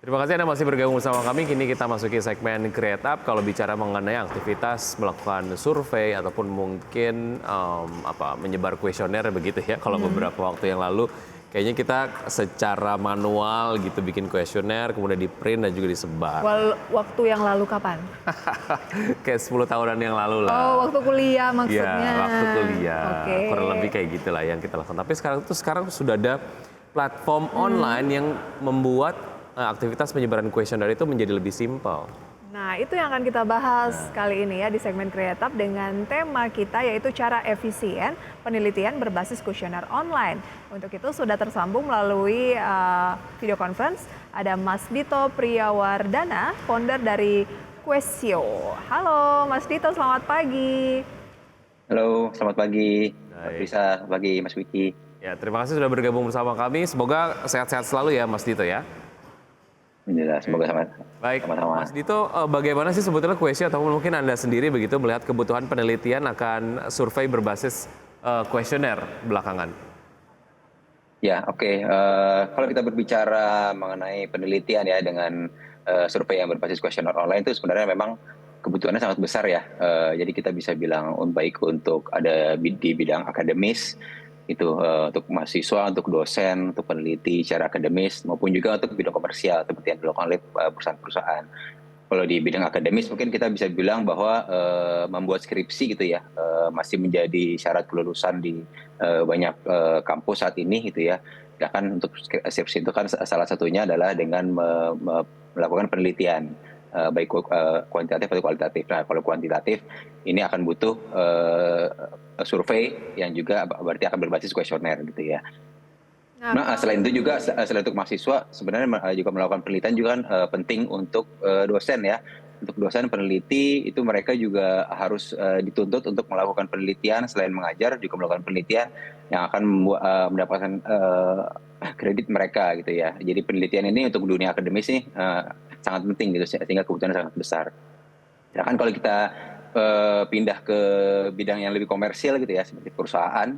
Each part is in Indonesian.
Terima kasih Anda masih bergabung bersama kami. Kini kita masuki segmen Create Up. Kalau bicara mengenai aktivitas melakukan survei ataupun mungkin menyebar kuesioner begitu ya. Kalau beberapa waktu yang lalu kayaknya kita secara manual gitu bikin kuesioner, kemudian di print dan juga disebar. Waktu yang lalu kapan? Kayak 10 tahunan yang lalu lah. Oh, waktu kuliah maksudnya. Iya, waktu kuliah. Oke. Kurang lebih kayak gitulah yang kita lakukan. Tapi sekarang sudah ada platform online yang membuat aktivitas penyebaran kuesioner itu menjadi lebih simpel. Nah, itu yang akan kita bahas kali ini ya di segmen Create Up dengan tema kita yaitu cara efisien penelitian berbasis kuesioner online. Untuk itu sudah tersambung melalui video conference ada Mas Dito Priyawardana, founder dari Questio. Halo Mas Dito, selamat pagi. Halo, selamat pagi. Bisa pagi Mas Wiki. Ya, terima kasih sudah bergabung bersama kami. Semoga sehat-sehat selalu ya Mas Dito ya. Alhamdulillah, semoga Baik, sama-sama. Mas Dito, bagaimana sih sebetulnya Questio atau mungkin Anda sendiri begitu melihat kebutuhan penelitian akan survei berbasis kuesioner belakangan? Ya, oke. Kalau kita berbicara mengenai penelitian ya dengan survei yang berbasis kuesioner online itu sebenarnya memang kebutuhannya sangat besar ya. Jadi kita bisa bilang baik untuk ada di bidang akademis, itu untuk mahasiswa, untuk dosen, untuk peneliti secara akademis, maupun juga untuk bidang komersial seperti yang dilakukan oleh perusahaan-perusahaan. Kalau di bidang akademis mungkin kita bisa bilang bahwa membuat skripsi gitu ya masih menjadi syarat kelulusan di banyak kampus saat ini gitu ya. Bahkan untuk skripsi itu kan salah satunya adalah dengan melakukan penelitian baik kuantitatif atau kualitatif. Nah, kalau kuantitatif ini akan butuh survei yang juga berarti akan berbasis kuesioner gitu ya. Nah, selain itu juga selain untuk mahasiswa sebenarnya juga melakukan penelitian juga kan penting untuk dosen ya. Untuk dosen peneliti itu mereka juga harus dituntut untuk melakukan penelitian selain mengajar juga melakukan penelitian yang akan mendapatkan kredit mereka gitu ya. Jadi penelitian ini untuk dunia akademis nih sangat penting gitu sehingga kebutuhannya sangat besar. Sedangkan kalau kita pindah ke bidang yang lebih komersial gitu ya seperti perusahaan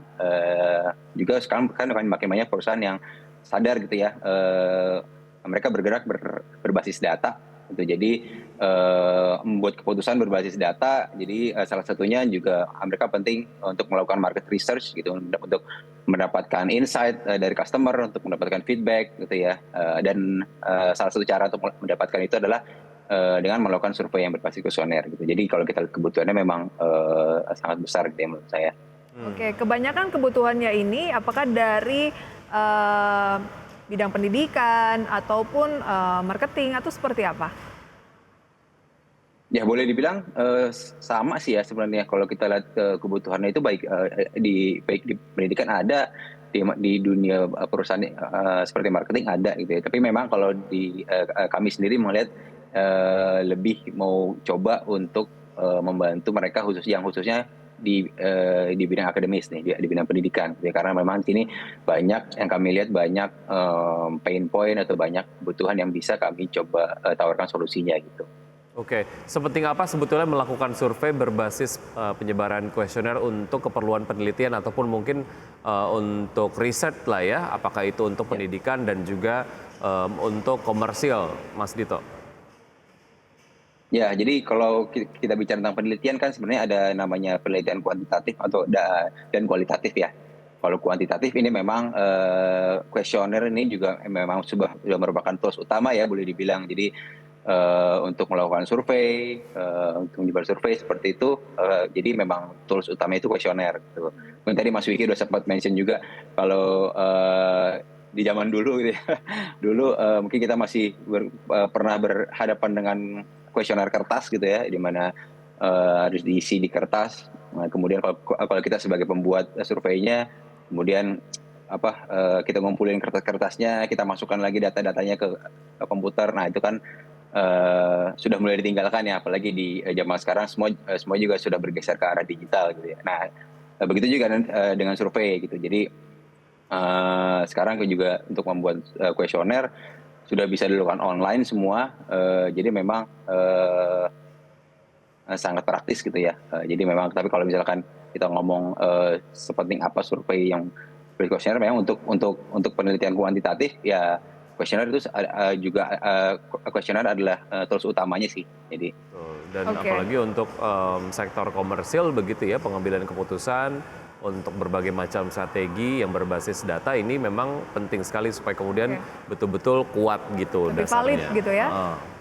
juga sekarang kan makin banyak perusahaan yang sadar gitu ya mereka bergerak berbasis data gitu. Jadi membuat keputusan berbasis data. Jadi salah satunya juga mereka penting untuk melakukan market research gitu untuk mendapatkan insight dari customer, untuk mendapatkan feedback gitu ya. Dan salah satu cara untuk mendapatkan itu adalah dengan melakukan survei yang berbasis kuesioner gitu. Jadi kalau kita lihat kebutuhannya memang sangat besar gitu ya menurut saya. Oke, kebanyakan kebutuhannya ini apakah dari bidang pendidikan ataupun marketing atau seperti apa? Ya boleh dibilang sama sih ya sebenarnya kalau kita lihat kebutuhannya itu baik di pendidikan ada, di dunia perusahaan seperti marketing ada gitu ya. Tapi memang kalau di kami sendiri melihat lebih mau coba untuk membantu mereka khususnya di bidang akademis nih, di bidang pendidikan ya, karena memang sini banyak yang kami lihat banyak pain point atau banyak kebutuhan yang bisa kami coba tawarkan solusinya gitu. Oke, sepenting apa sebetulnya melakukan survei berbasis penyebaran kuesioner untuk keperluan penelitian ataupun mungkin untuk riset lah ya, apakah itu untuk pendidikan dan juga untuk komersial, Mas Dito? Ya, jadi kalau kita bicara tentang penelitian kan sebenarnya ada namanya penelitian kuantitatif dan kualitatif ya. Kalau kuantitatif ini memang kuesioner ini juga memang sudah merupakan tools utama ya boleh dibilang. Jadi untuk melakukan survei, untuk menyebar survei seperti itu, jadi memang tools utama itu kuesioner. Gitu. Mungkin tadi Mas Wiki udah sempat mention juga kalau di zaman dulu, gitu ya, dulu mungkin kita masih pernah berhadapan dengan kuesioner kertas gitu ya, di mana harus diisi di kertas. Nah, kemudian kalau kita sebagai pembuat surveinya, kemudian kita ngumpulin kertas-kertasnya, kita masukkan lagi data-datanya ke komputer. Nah itu kan sudah mulai ditinggalkan ya, apalagi di zaman sekarang semua juga sudah bergeser ke arah digital gitu ya. Nah begitu juga dengan survei gitu. Jadi sekarang juga untuk membuat kuesioner sudah bisa dilakukan online semua. Jadi memang sangat praktis gitu ya. Jadi memang tapi kalau misalkan kita ngomong sepenting apa survei yang kuesioner, memang untuk penelitian kuantitatif ya kuesioner itu juga kuesioner adalah tools utamanya sih. Jadi dan apalagi untuk sektor komersil begitu ya, pengambilan keputusan untuk berbagai macam strategi yang berbasis data ini memang penting sekali supaya kemudian betul-betul kuat gitu lebih dasarnya. valid gitu ya.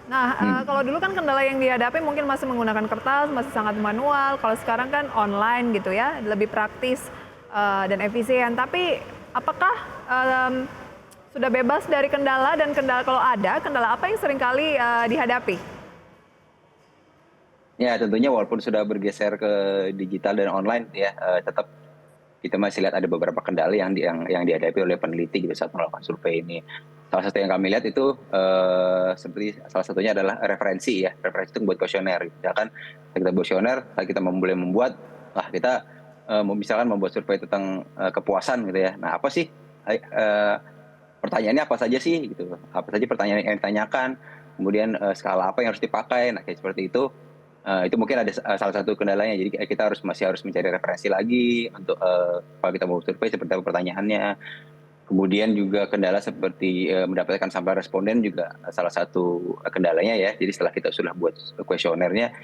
Nah, kalau dulu kan kendala yang dihadapi mungkin masih menggunakan kertas, masih sangat manual. Kalau sekarang kan online gitu ya, lebih praktis dan efisien. Tapi apakah sudah bebas dari kendala, dan kendala kalau ada, kendala apa yang seringkali dihadapi? ya tentunya walaupun sudah bergeser ke digital dan online ya, tetap kita masih lihat ada beberapa kendala yang dihadapi oleh peneliti gitu saat melakukan survei ini. Salah satu yang kami lihat itu seperti salah satunya adalah referensi ya. Referensi itu membuat kuesioner. Misalkan kita kuesioner, kita boleh membuat, kita misalkan membuat survei tentang kepuasan gitu ya. Nah, apa sih pertanyaannya, apa saja sih gitu? Apa saja pertanyaan yang ditanyakan? Kemudian skala apa yang harus dipakai? Nah, kayak seperti itu. Itu mungkin ada salah satu kendalanya. Jadi kita masih harus mencari referensi lagi untuk kalau kita mau survei seperti apa pertanyaannya. Kemudian juga kendala seperti mendapatkan sampel responden juga salah satu kendalanya ya. Jadi setelah kita sudah buat kuesionernya,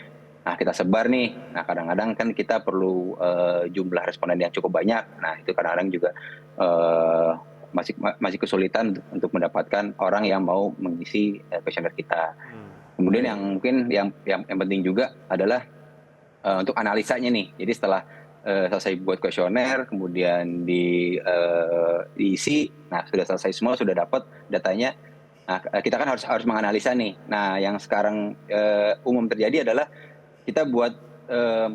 nah kita sebar nih. Nah kadang-kadang kan kita perlu jumlah responden yang cukup banyak. Nah itu kadang-kadang juga masih kesulitan untuk mendapatkan orang yang mau mengisi kuesioner kita. Kemudian yang mungkin yang penting juga adalah untuk analisanya nih. Jadi setelah selesai buat kuesioner, kemudian diisi, nah sudah selesai semua, sudah dapat datanya. Nah kita kan harus menganalisa nih. Nah yang sekarang umum terjadi adalah kita buat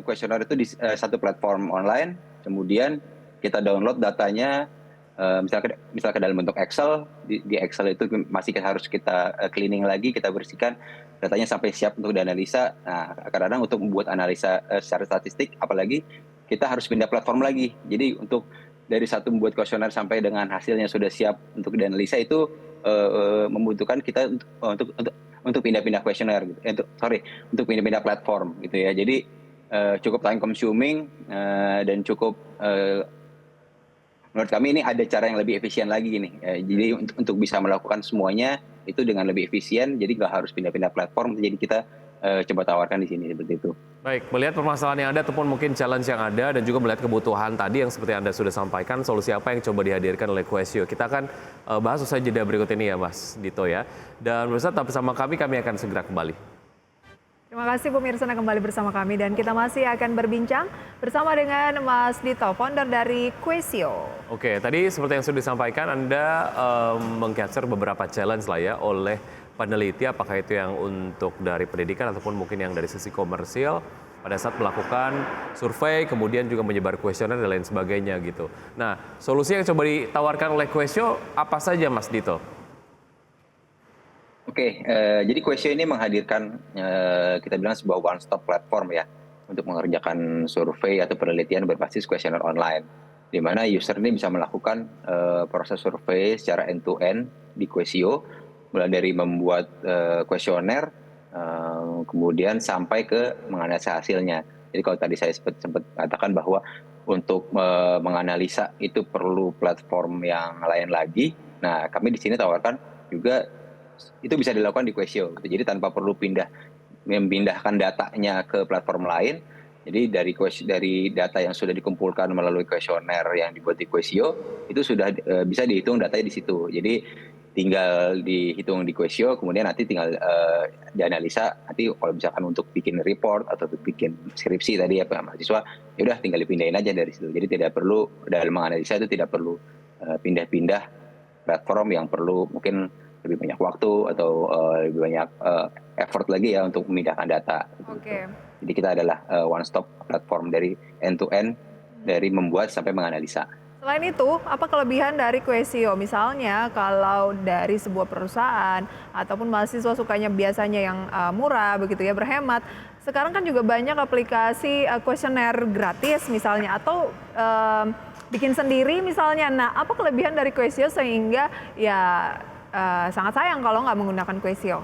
kuesioner itu di satu platform online, kemudian kita download datanya. Misalnya ke dalam bentuk Excel, di Excel itu masih harus kita cleaning lagi, kita bersihkan datanya sampai siap untuk dianalisa. Nah, kadang-kadang untuk membuat analisa secara statistik, apalagi kita harus pindah platform lagi. Jadi untuk dari satu membuat kuesioner sampai dengan hasilnya sudah siap untuk dianalisa itu membutuhkan kita untuk pindah-pindah kuesioner, untuk pindah-pindah platform gitu ya. Jadi cukup time consuming dan cukup menurut kami ini ada cara yang lebih efisien lagi nih. Jadi untuk bisa melakukan semuanya itu dengan lebih efisien, jadi nggak harus pindah-pindah platform. Jadi kita coba tawarkan di sini seperti itu. Baik, melihat permasalahan yang ada ataupun mungkin challenge yang ada dan juga melihat kebutuhan tadi yang seperti Anda sudah sampaikan, solusi apa yang coba dihadirkan oleh Quaesio. Kita akan bahas usai jeda berikut ini ya Mas Dito ya. Dan pemirsa tetap bersama kami akan segera kembali. Terima kasih pemirsa kembali bersama kami, dan kita masih akan berbincang bersama dengan Mas Dito, founder dari Quaesio. Oke, tadi seperti yang sudah disampaikan, Anda meng-capture beberapa challenge lah ya oleh peneliti, apakah itu yang untuk dari pendidikan ataupun mungkin yang dari sisi komersil pada saat melakukan survei, kemudian juga menyebar kuesioner dan lain sebagainya gitu. Nah, solusi yang coba ditawarkan oleh Quaesio apa saja Mas Dito? Oke, jadi Quaesio ini menghadirkan kita bilang sebuah one stop platform ya untuk mengerjakan survei atau penelitian berbasis kuesioner online, di mana user ini bisa melakukan proses survei secara end to end di Quaesio, mulai dari membuat kuesioner, kemudian sampai ke menganalisa hasilnya. Jadi kalau tadi saya sempat katakan bahwa untuk menganalisa itu perlu platform yang lain lagi. Nah, kami di sini tawarkan juga itu bisa dilakukan di Quaesio. Jadi tanpa perlu memindahkan datanya ke platform lain. Jadi dari data yang sudah dikumpulkan melalui kuesioner yang dibuat di Quaesio itu sudah bisa dihitung datanya di situ. Jadi tinggal dihitung di Quaesio, kemudian nanti tinggal dianalisa. Nanti kalau misalkan untuk bikin report atau untuk bikin skripsi tadi ya Pak mahasiswa, ya udah tinggal dipindahin aja dari situ. Jadi tidak perlu dalam menganalisa itu tidak perlu pindah-pindah platform yang perlu mungkin lebih banyak waktu atau lebih banyak effort lagi ya untuk memindahkan data. Oke. Jadi kita adalah one stop platform dari end to end, dari membuat sampai menganalisa. Selain itu, apa kelebihan dari Quaesio? Misalnya kalau dari sebuah perusahaan ataupun mahasiswa sukanya biasanya yang murah begitu ya, berhemat. Sekarang kan juga banyak aplikasi kuesioner gratis misalnya, atau bikin sendiri misalnya. Nah, apa kelebihan dari Quaesio sehingga ya sangat sayang kalau nggak menggunakan Quaesio?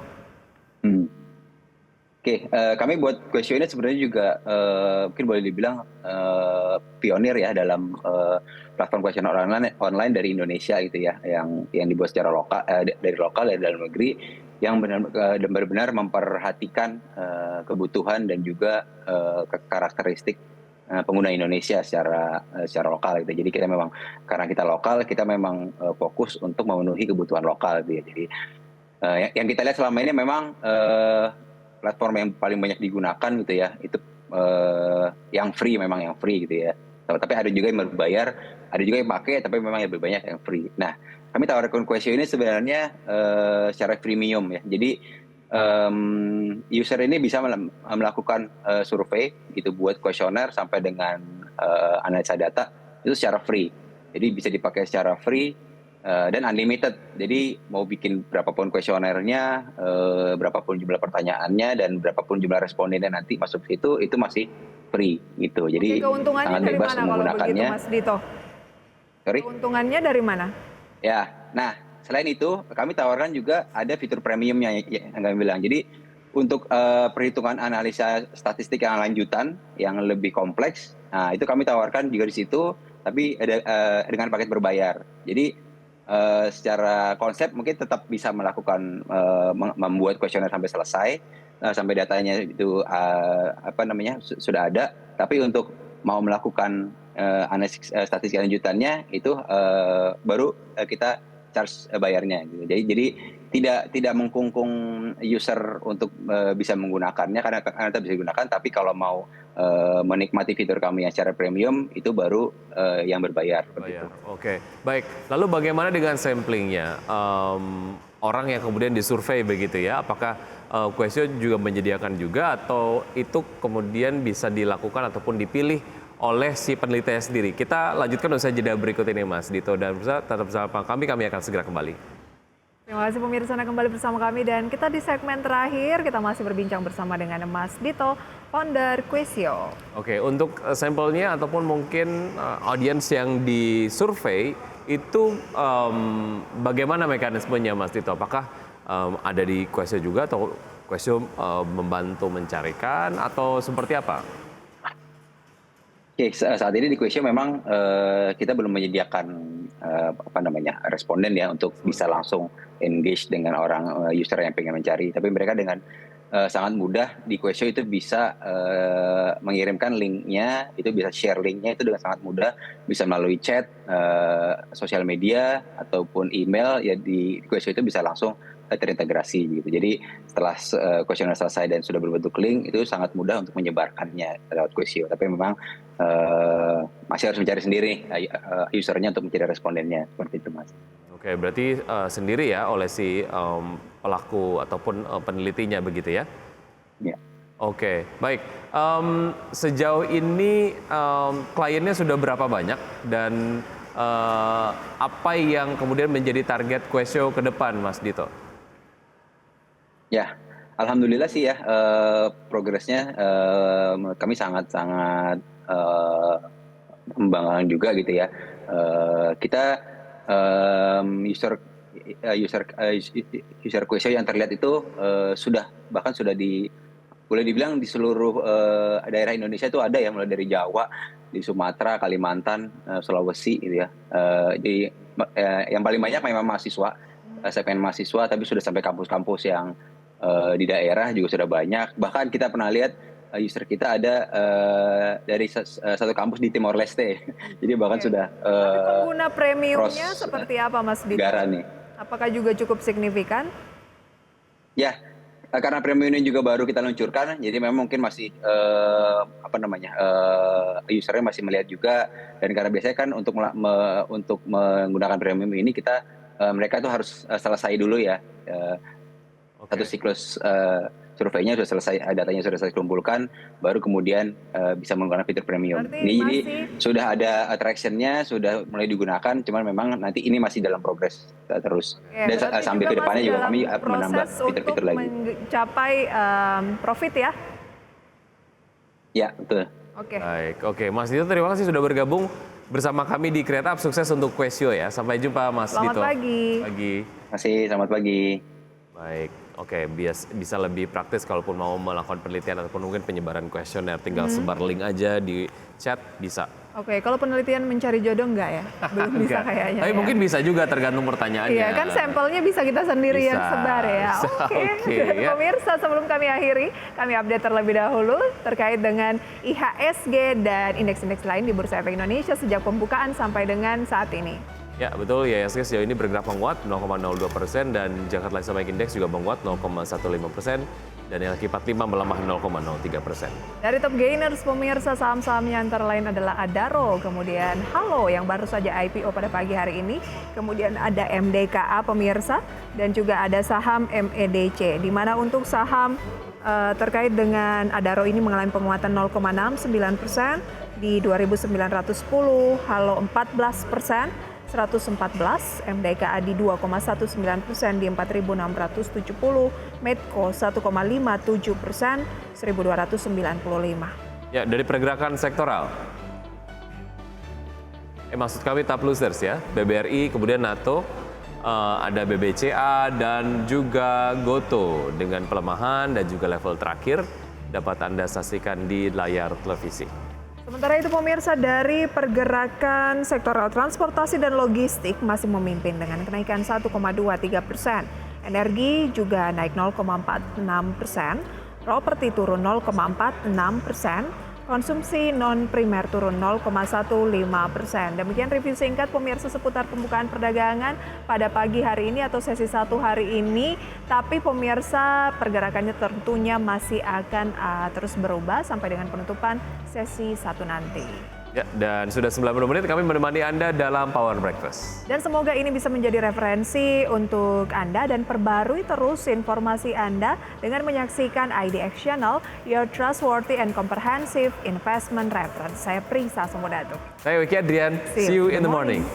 Oke, kami buat Questio ini sebenarnya juga mungkin boleh dibilang pionir ya dalam platform kuesioner online dari Indonesia gitu ya, yang dibuat secara lokal, dari lokal dari dalam negeri, yang benar-benar memperhatikan kebutuhan dan juga karakteristik pengguna Indonesia secara lokal gitu. Jadi kita memang, karena kita lokal, kita memang fokus untuk memenuhi kebutuhan lokal gitu ya. Jadi yang kita lihat selama ini memang platform yang paling banyak digunakan gitu ya, itu yang free, memang yang free gitu ya. Tapi ada juga yang berbayar, ada juga yang pakai, tapi memang lebih banyak yang free. Nah, kami tawarkan Questio ini sebenarnya secara premium ya. Jadi user ini bisa melakukan survei gitu buat kuesioner sampai dengan analisa data itu secara free. Jadi bisa dipakai secara free dan unlimited. Jadi mau bikin berapapun kuesionernya, berapapun jumlah pertanyaannya, dan berapapun jumlah respondennya nanti masuk situ, itu masih free gitu. Jadi keuntungannya sangat dari bebas mana kalau menggunakannya. begitu, Mas Dito? Sorry? Keuntungannya dari mana? Ya, nah selain itu kami tawarkan juga ada fitur premiumnya yang kami bilang. Jadi untuk perhitungan analisa statistik yang lanjutan, yang lebih kompleks, nah itu kami tawarkan juga di situ, tapi dengan paket berbayar. Jadi secara konsep mungkin tetap bisa melakukan membuat kuesioner sampai selesai, sampai datanya itu sudah ada. Tapi untuk mau melakukan analisis statistik lanjutannya itu baru kita charge bayarnya. Gitu. Jadi tidak mengkungkung user untuk bisa menggunakannya karena tetap bisa digunakan. Tapi kalau mau menikmati fitur kami yang secara premium itu baru yang berbayar. Bayar. Oke, baik. Lalu bagaimana dengan samplingnya? Orang yang kemudian disurvei begitu ya, apakah Questio juga menyediakan juga atau itu kemudian bisa dilakukan ataupun dipilih oleh si penelitinya sendiri? Kita lanjutkan usai jeda berikut ini, Mas Dito, dan tetap bersama kami akan segera kembali. Terima kasih pemirsa, Anda kembali bersama kami dan kita di segmen terakhir, kita masih berbincang bersama dengan Mas Dito, founder Questio. Oke, untuk sampelnya ataupun mungkin audiens yang disurvei, itu bagaimana mekanismenya, Mas Dito? Apakah ada di Questio juga atau Questio membantu mencarikan atau seperti apa? Oke, saat ini di Questio memang kita belum menyediakan responden ya untuk bisa langsung engage dengan orang user yang pengen mencari. Tapi mereka dengan sangat mudah di Questio itu bisa mengirimkan linknya, itu bisa share linknya itu dengan sangat mudah, bisa melalui chat, sosial media ataupun email ya di Questio itu bisa langsung terintegrasi gitu. Jadi setelah kuesioner selesai dan sudah berbentuk link itu sangat mudah untuk menyebarkannya lewat Questio. Tapi memang masih harus mencari sendiri usernya untuk mencari respondennya seperti itu, Mas. Oke, berarti sendiri ya oleh si pelaku ataupun penelitinya begitu ya? Ya. Oke, baik. Sejauh ini kliennya sudah berapa banyak dan apa yang kemudian menjadi target Questio ke depan, Mas Dito? Ya, alhamdulillah sih ya progresnya kami sangat-sangat membanggakan juga gitu ya. Kita user Questio yang terlihat itu bahkan sudah boleh dibilang di seluruh daerah Indonesia itu ada ya, mulai dari Jawa, di Sumatera, Kalimantan, Sulawesi gitu ya. Jadi yang paling banyak memang mahasiswa, segmen mahasiswa, tapi sudah sampai kampus-kampus yang di daerah juga sudah banyak. Bahkan kita pernah lihat user kita ada dari satu kampus di Timor Leste. Jadi bahkan sudah Tapi pengguna premiumnya seperti apa, Mas Dito? nih. Apakah juga cukup signifikan? Ya, karena premium ini juga baru kita luncurkan, jadi memang mungkin masih usernya masih melihat juga. Dan karena biasanya kan untuk menggunakan premium ini mereka tuh harus selesai dulu ya. Satu siklus surveinya sudah selesai, datanya sudah selesai dikumpulkan, baru kemudian bisa menggunakan fitur premium. Jadi sudah ada attraction-nya, sudah mulai digunakan, cuman memang nanti ini masih dalam progres terus. Dan sambil ke depannya juga kami menambah fitur-fitur lagi. Mencapai profit ya? Ya, betul. Oke. Baik, oke. Mas Dito, terima kasih sudah bergabung bersama kami di Create Up. Sukses untuk Questio ya. Sampai jumpa, Mas Dito. Selamat pagi. Pagi. Terima kasih, selamat pagi. Baik, oke, bisa lebih praktis kalaupun mau melakukan penelitian ataupun mungkin penyebaran kuesioner, tinggal sebar link aja di chat bisa. Oke, kalau penelitian mencari jodoh enggak ya? Belum bisa Enggak. kayaknya Tapi ya. mungkin bisa juga tergantung pertanyaannya. Iya, kan sampelnya bisa kita sendiri yang Bisa, sebar ya. bisa, Oke. oke, ya. Pemirsa, sebelum kami akhiri, kami update terlebih dahulu terkait dengan IHSG dan indeks-indeks lain di Bursa Efek Indonesia sejak pembukaan sampai dengan saat ini. Ya betul, IHSG sejauh ini bergerak menguat 0,02% dan Jakarta Life Science Index juga menguat 0,15% dan NLQ 45 melemah 0,03%. Dari top gainers pemirsa, saham-sahamnya antara lain adalah Adaro, kemudian Halo yang baru saja IPO pada pagi hari ini, kemudian ada MDKA pemirsa, dan juga ada saham MEDC, di mana untuk saham terkait dengan Adaro ini mengalami penguatan 0,69% di 2.910, Halo 14%, 114, MDKA di 2,19% di 4.670, Medco 1,57%, 1.295. Ya, dari pergerakan sektoral. Maksud kami top losers ya, BBRI, kemudian NATO, ada BBCA dan juga Goto dengan pelemahan dan juga level terakhir dapat Anda saksikan di layar televisi. Sementara itu pemirsa, dari pergerakan sektoral transportasi dan logistik masih memimpin dengan kenaikan 1,23%. Energi juga naik 0,46%, properti turun 0,46%, konsumsi non-primer turun 0,15%. Demikian review singkat pemirsa seputar pembukaan perdagangan pada pagi hari ini atau sesi 1 hari ini. Tapi pemirsa, pergerakannya tentunya masih akan terus berubah sampai dengan penutupan sesi 1 nanti. Ya, dan sudah 90 menit kami menemani Anda dalam Power Breakfast. Dan semoga ini bisa menjadi referensi untuk Anda dan perbarui terus informasi Anda dengan menyaksikan IDX Channel, your trustworthy and comprehensive investment reference. Saya Prisa Sumodatu. Saya Wiki Adrian, see you in the morning.